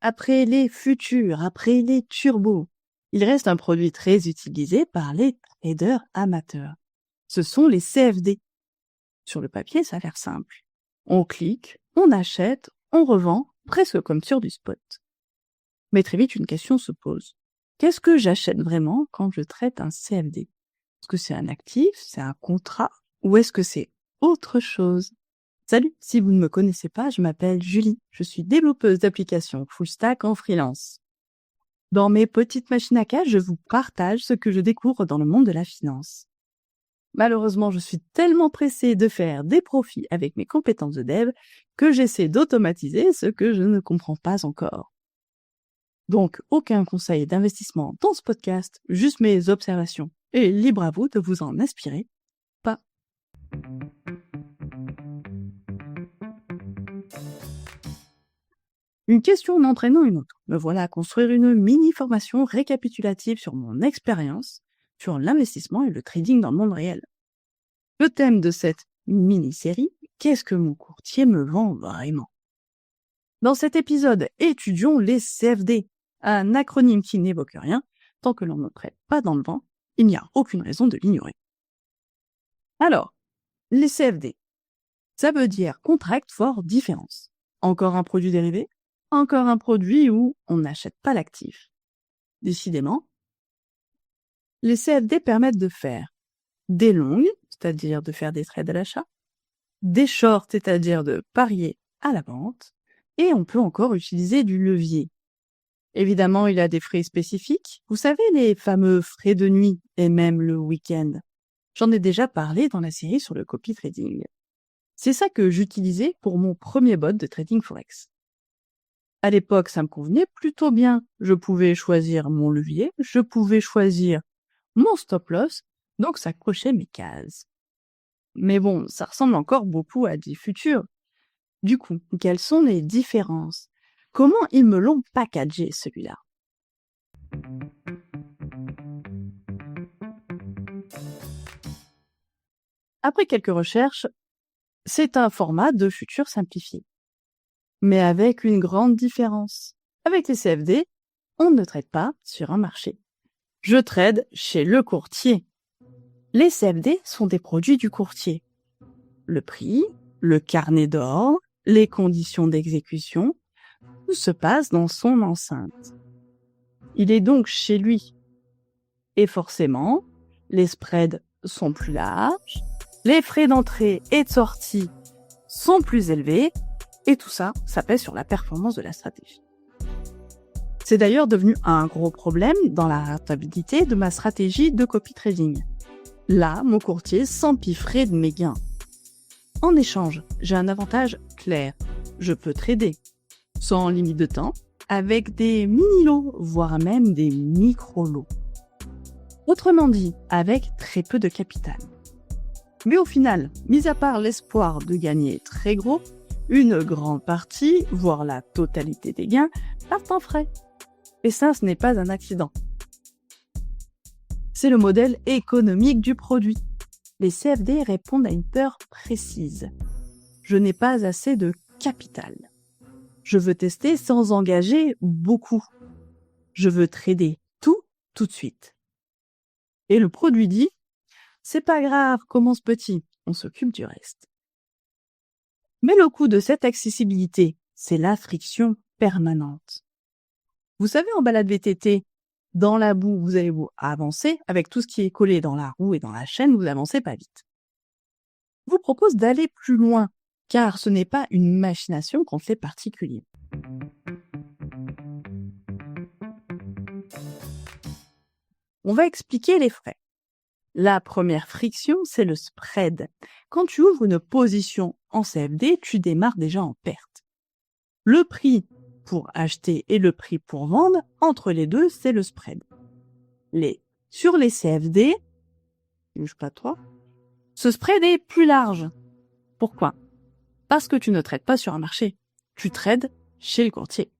Après les futurs, après les turbos, il reste un produit très utilisé par les traders amateurs. Ce sont les CFD. Sur le papier, ça a l'air simple. On clique, on achète, on revend, presque comme sur du spot. Mais très vite, une question se pose. Qu'est-ce que j'achète vraiment quand je traite un CFD? Est-ce que c'est un actif, c'est un contrat, ou est-ce que c'est autre chose? Salut, si vous ne me connaissez pas, je m'appelle Julie. Je suis développeuse d'applications full stack en freelance. Dans mes petites machines à cash, je vous partage ce que je découvre dans le monde de la finance. Malheureusement, je suis tellement pressée de faire des profits avec mes compétences de dev que j'essaie d'automatiser ce que je ne comprends pas encore. Donc, aucun conseil d'investissement dans ce podcast, juste mes observations. Et libre à vous de vous en inspirer. Pas. Une question n'entraînant une autre. Me voilà à construire une mini-formation récapitulative sur mon expérience, sur l'investissement et le trading dans le monde réel. Le thème de cette mini-série, qu'est-ce que mon courtier me vend vraiment? Dans cet épisode, étudions les CFD, un acronyme qui n'évoque rien. Tant que l'on ne traite pas dans le vent, il n'y a aucune raison de l'ignorer. Alors, les CFD, ça veut dire Contract for Difference. Encore un produit dérivé, encore un produit où on n'achète pas l'actif. Décidément, les CFD permettent de faire des longues, c'est-à-dire de faire des trades à l'achat, des shorts, c'est-à-dire de parier à la vente, et on peut encore utiliser du levier. Évidemment, il y a des frais spécifiques. Vous savez, les fameux frais de nuit et même le week-end. J'en ai déjà parlé dans la série sur le copy trading. C'est ça que j'utilisais pour mon premier bot de trading forex. À l'époque, ça me convenait plutôt bien. Je pouvais choisir mon levier, je pouvais choisir mon stop loss, donc ça cochait mes cases. Mais bon, ça ressemble encore beaucoup à des futurs. Du coup, quelles sont les différences? Comment ils me l'ont packagé, celui-là? Après quelques recherches, c'est un format de futur simplifié. Mais avec une grande différence. Avec les CFD, on ne trade pas sur un marché. Je trade chez le courtier. Les CFD sont des produits du courtier. Le prix, le carnet d'ordre, les conditions d'exécution, tout se passe dans son enceinte. Il est donc chez lui. Et forcément, les spreads sont plus larges, les frais d'entrée et de sortie sont plus élevés, et tout ça, ça pèse sur la performance de la stratégie. C'est d'ailleurs devenu un gros problème dans la rentabilité de ma stratégie de copy trading. Là, mon courtier s'empiffrait de mes gains. En échange, j'ai un avantage clair. Je peux trader sans limite de temps, avec des mini-lots, voire même des micro-lots. Autrement dit, avec très peu de capital. Mais au final, mis à part l'espoir de gagner très gros, une grande partie, voire la totalité des gains, partent en frais. Et ça, ce n'est pas un accident. C'est le modèle économique du produit. Les CFD répondent à une peur précise. Je n'ai pas assez de capital. Je veux tester sans engager beaucoup. Je veux trader tout de suite. Et le produit dit, c'est pas grave, commence petit, on s'occupe du reste. Mais le coût de cette accessibilité, c'est la friction permanente. Vous savez, en balade VTT, dans la boue, vous allez vous avancer, avec tout ce qui est collé dans la roue et dans la chaîne, vous avancez pas vite. Je vous propose d'aller plus loin, car ce n'est pas une machination contre les particuliers. On va expliquer les frais. La première friction, c'est le spread. Quand tu ouvres une position en CFD, tu démarres déjà en perte. Le prix pour acheter et le prix pour vendre, entre les deux, c'est le spread. Sur les CFD, ce spread est plus large. Pourquoi? Parce que tu ne trades pas sur un marché. Tu trades chez le courtier.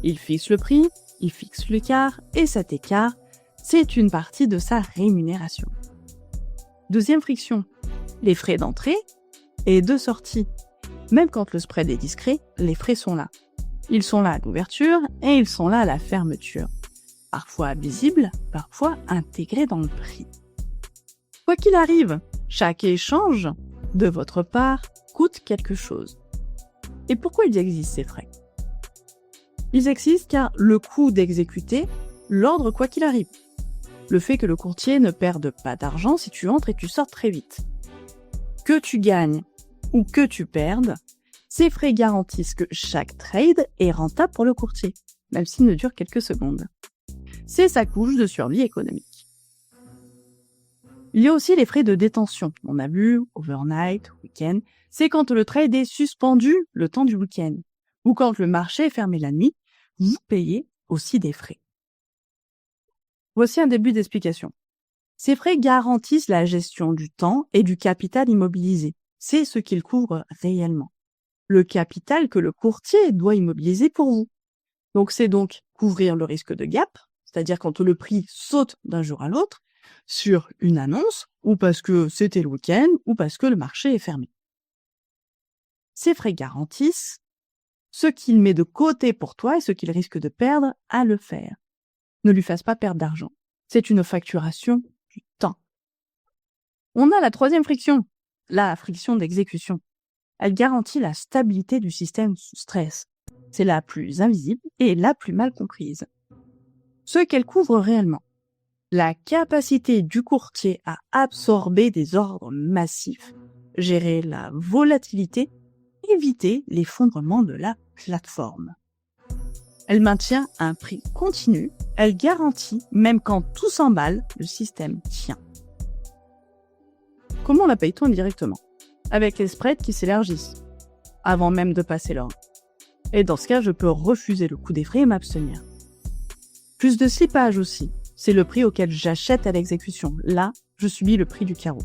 Il fixe le prix, il fixe l'écart, et cet écart, c'est une partie de sa rémunération. Deuxième friction, les frais d'entrée et de sortie. Même quand le spread est discret, les frais sont là. Ils sont là à l'ouverture et ils sont là à la fermeture. Parfois visibles, parfois intégrés dans le prix. Quoi qu'il arrive, chaque échange de votre part coûte quelque chose. Et pourquoi ils existent ces frais ? Ils existent car le coût d'exécuter l'ordre quoi qu'il arrive. Le fait que le courtier ne perde pas d'argent si tu entres et tu sors très vite. Que tu gagnes ou que tu perdes, ces frais garantissent que chaque trade est rentable pour le courtier, même s'il ne dure quelques secondes. C'est sa couche de survie économique. Il y a aussi les frais de détention. On a vu overnight, week-end. C'est quand le trade est suspendu le temps du week-end. Ou quand le marché est fermé la nuit, vous payez aussi des frais. Voici un début d'explication. Ces frais garantissent la gestion du temps et du capital immobilisé. C'est ce qu'ils couvrent réellement. Le capital que le courtier doit immobiliser pour vous. Donc c'est couvrir le risque de gap, c'est-à-dire quand le prix saute d'un jour à l'autre, sur une annonce, ou parce que c'était le week-end, ou parce que le marché est fermé. Ces frais garantissent ce qu'il met de côté pour toi et ce qu'il risque de perdre à le faire. Ne lui fasse pas perdre d'argent. C'est une facturation du temps. On a la troisième friction, la friction d'exécution. Elle garantit la stabilité du système sous stress. C'est la plus invisible et la plus mal comprise. Ce qu'elle couvre réellement, la capacité du courtier à absorber des ordres massifs, gérer la volatilité, éviter l'effondrement de la plateforme. Elle maintient un prix continu, elle garantit, même quand tout s'emballe, le système tient. Comment la paye-t-on directement ? Avec les spreads qui s'élargissent, avant même de passer l'ordre. Et dans ce cas, je peux refuser le coût des frais et m'abstenir. Plus de slippage aussi, c'est le prix auquel j'achète à l'exécution. Là, je subis le prix du carreau.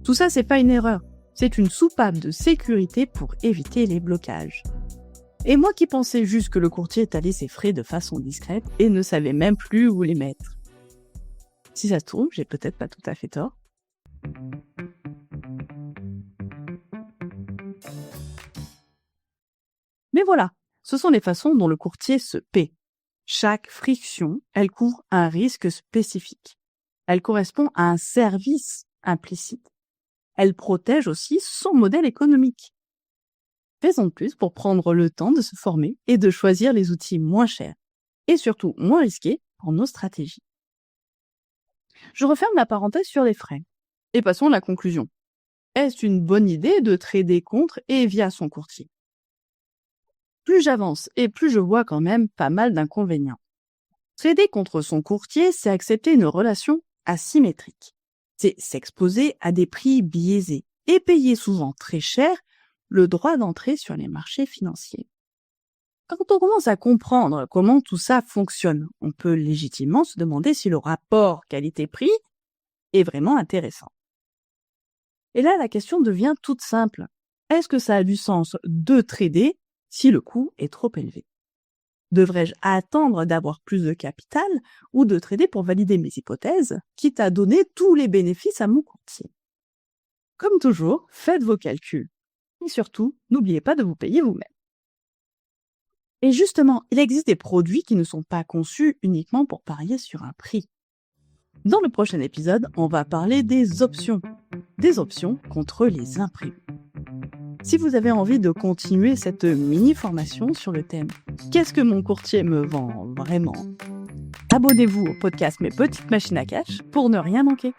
Tout ça, c'est pas une erreur, c'est une soupape de sécurité pour éviter les blocages. Et moi qui pensais juste que le courtier étalait ses frais de façon discrète et ne savait même plus où les mettre. Si ça se trouve, j'ai peut-être pas tout à fait tort. Mais voilà, ce sont les façons dont le courtier se paie. Chaque friction, elle couvre un risque spécifique. Elle correspond à un service implicite. Elle protège aussi son modèle économique. Raison de plus pour prendre le temps de se former et de choisir les outils moins chers et surtout moins risqués pour nos stratégies. Je referme la parenthèse sur les frais et passons à la conclusion. Est-ce une bonne idée de trader contre et via son courtier ? Plus j'avance et plus je vois quand même pas mal d'inconvénients. Trader contre son courtier, c'est accepter une relation asymétrique. C'est s'exposer à des prix biaisés et payer souvent très cher le droit d'entrer sur les marchés financiers. Quand on commence à comprendre comment tout ça fonctionne, on peut légitimement se demander si le rapport qualité-prix est vraiment intéressant. Et là, la question devient toute simple. Est-ce que ça a du sens de trader si le coût est trop élevé ? Devrais-je attendre d'avoir plus de capital ou de trader pour valider mes hypothèses, quitte à donner tous les bénéfices à mon courtier ? Comme toujours, faites vos calculs. Et surtout, n'oubliez pas de vous payer vous-même. Et justement, il existe des produits qui ne sont pas conçus uniquement pour parier sur un prix. Dans le prochain épisode, on va parler des options contre les imprévus. Si vous avez envie de continuer cette mini-formation sur le thème « Qu'est-ce que mon courtier me vend vraiment ?», abonnez-vous au podcast Mes Petites Machines à Cash pour ne rien manquer.